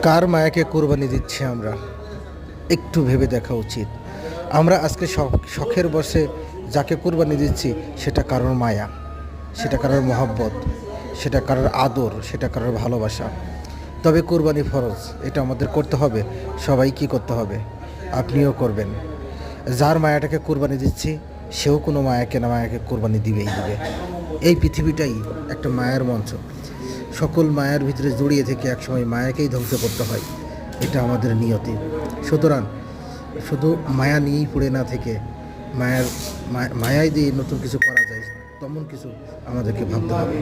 কার মায়াকে কোরবানি দিচ্ছি আমরা, একটু ভেবে দেখা উচিত। আমরা আজকে শখের বসে যাকে কোরবানি দিচ্ছি সেটা কারোর মায়া, সেটা কারোর মহব্বত, সেটা কারোর আদর, সেটা কারোর ভালোবাসা। তবে কোরবানি ফরজ, এটা আমাদের করতে হবে। সবাই কি করতে হবে? আপনিও করবেন। যার মায়াটাকে কোরবানি দিচ্ছি সেও কোনো মায়াকে না মায়াকে কোরবানি দিবেই দিবে। এই পৃথিবীটাই একটা মায়ার মঞ্চ। সকল মায়ার ভিতরে জড়িয়ে থেকে একসময় মায়াকেই ধ্বংস করতে হয়, এটা আমাদের নিয়তি। সুতরাং শুধু মায়া নিয়েই পড়ে না থেকে মায়ার মায়ায় দিয়ে নতুন কিছু করা যায় তেমন কিছু আমাদেরকে ভাবতে হবে।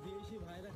দেশি ভাইরা